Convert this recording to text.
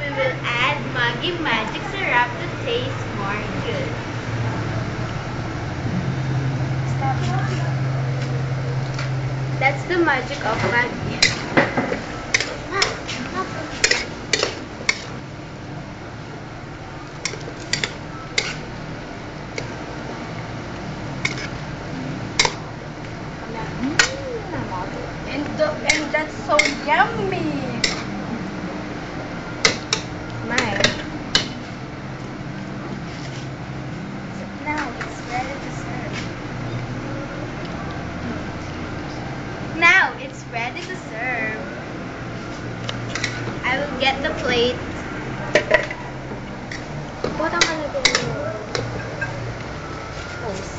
we will add Maggi Magic Syrup to taste more good. That's the magic of Maggi. And that's so yummy. My. Now it's ready to serve. Now it's ready to serve. I will get the plate. What am I going to do?